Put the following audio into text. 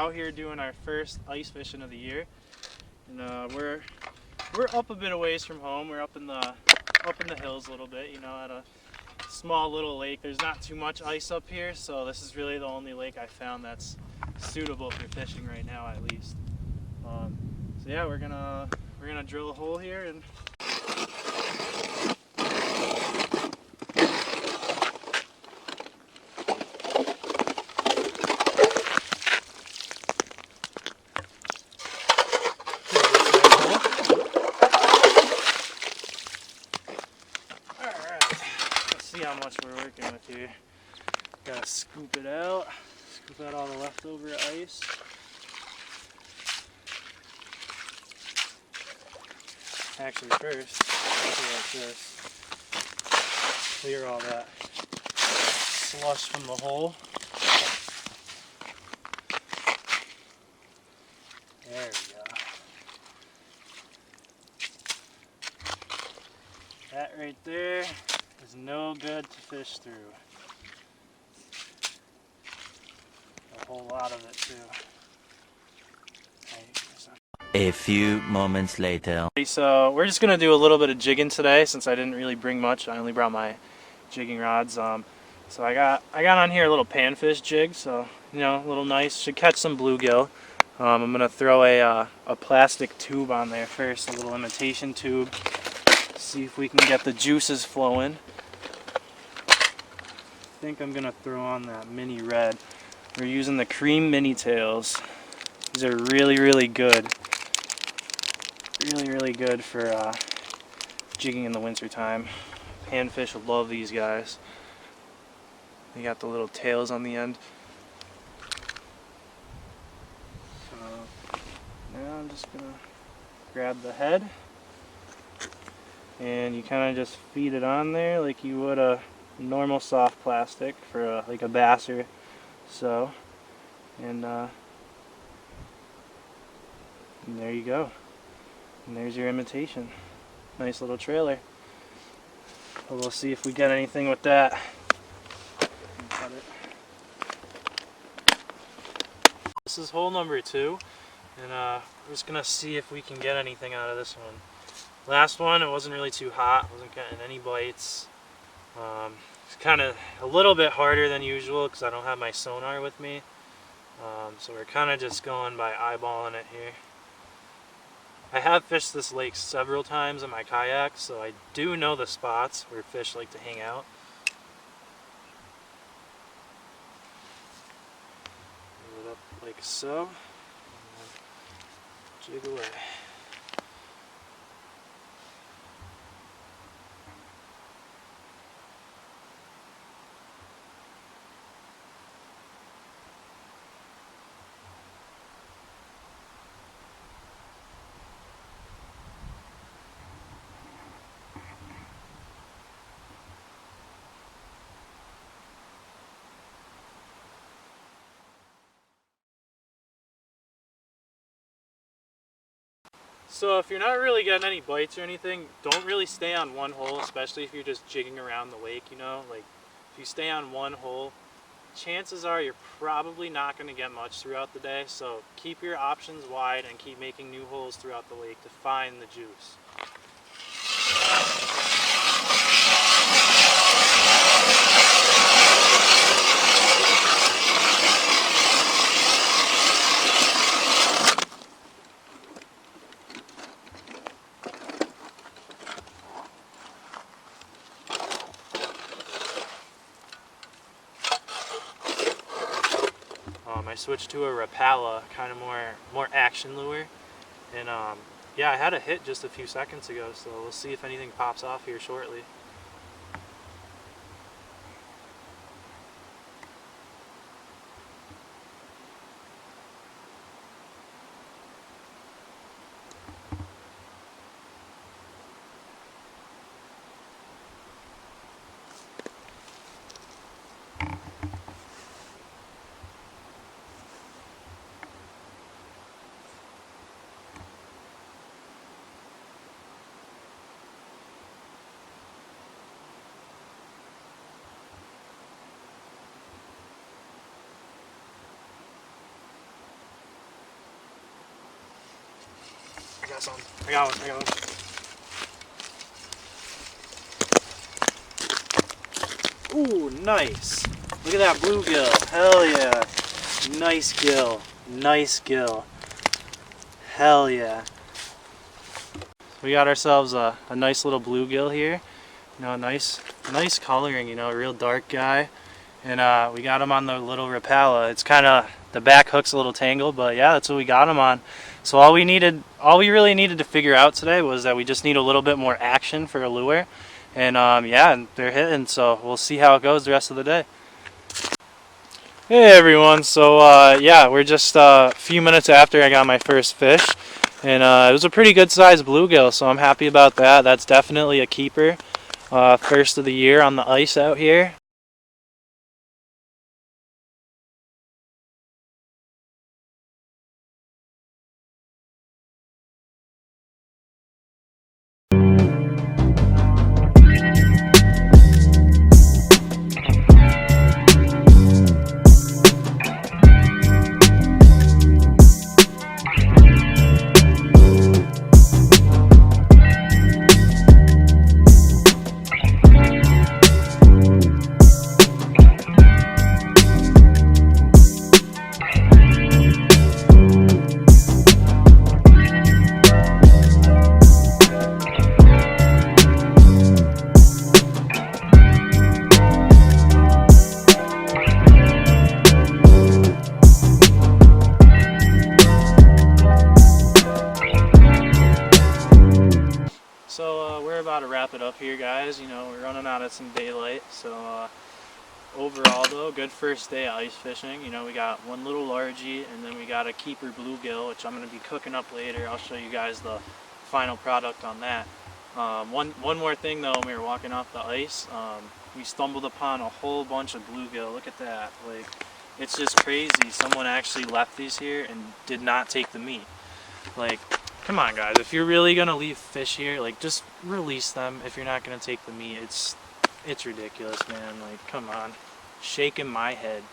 out here doing our first ice fishing of the year, and we're up a bit of ways from home. We're up in the hills a little bit, you know, at a small little lake. There's not too much ice up here, so this is really the only lake I found that's suitable for fishing right now, at least. So yeah, we're gonna drill a hole here and. See how much we're working with here. Gotta scoop it out all the leftover ice. Actually, first, like this, clear all that slush from the hole. There we go. That right there is no good to fish through. A whole lot of it too. A few moments later. So we're just gonna do a little bit of jigging today since I didn't really bring much. I only brought my jigging rods. So I got on here a little panfish jig. So you know, a little nice. Should catch some bluegill. I'm gonna throw a plastic tube on there first, a little imitation tube. See if we can get the juices flowing. I think I'm gonna throw on that mini red. We're using the cream mini tails. These are really good. Really good for jigging in the winter time. Panfish will love these guys. They got the little tails on the end. So now I'm just gonna grab the head, and you kind of just feed it on there like you would a normal soft plastic for like a bass or so, and there you go. And there's your imitation. Nice little trailer. But we'll see if we get anything with that. Cut it. This is hole number 2, and we're just gonna see if we can get anything out of this one. Last one, it wasn't really too hot. Wasn't getting any bites. It's kind of a little bit harder than usual because I don't have my sonar with me. So we're kind of just going by eyeballing it here. I have fished this lake several times in my kayak, so I do know the spots where fish like to hang out. Move it up like so, and then jig away. So if you're not really getting any bites or anything, don't really stay on one hole, especially if you're just jigging around the lake, you know. Like, if you stay on one hole, chances are you're probably not going to get much throughout the day. So keep your options wide and keep making new holes throughout the lake to find the juice. I switched to a Rapala, kind of more action lure, and yeah, I had a hit just a few seconds ago, so we'll see if anything pops off here shortly. I got some. I got one. I got one. Ooh, nice. Look at that bluegill. Hell yeah. Nice gill. Nice gill. Hell yeah. We got ourselves a nice little bluegill here. You know, nice coloring, you know, a real dark guy. And we got him on the little Rapala. It's kind of, the back hook's a little tangled, but yeah, that's what we got him on. So all we really needed to figure out today was that we just need a little bit more action for a lure. And yeah, they're hitting, so we'll see how it goes the rest of the day. Hey everyone, so yeah, we're just a few minutes after I got my first fish. And it was a pretty good sized bluegill, so I'm happy about that. That's definitely a keeper. First of the year on the ice out here. So we're about to wrap it up here, guys. You know, we're running out of some daylight. So overall, though, good first day ice fishing. You know, we got one little largie, and then we got a keeper bluegill, which I'm going to be cooking up later. I'll show you guys the final product on that. One more thing, though, when we were walking off the ice, we stumbled upon a whole bunch of bluegill. Look at that. Like, it's just crazy. Someone actually left these here and did not take the meat. Like, come on, guys. If you're really gonna leave fish here, like, just release them. If you're not gonna take the meat, it's ridiculous, man. Like, come on. Shaking my head.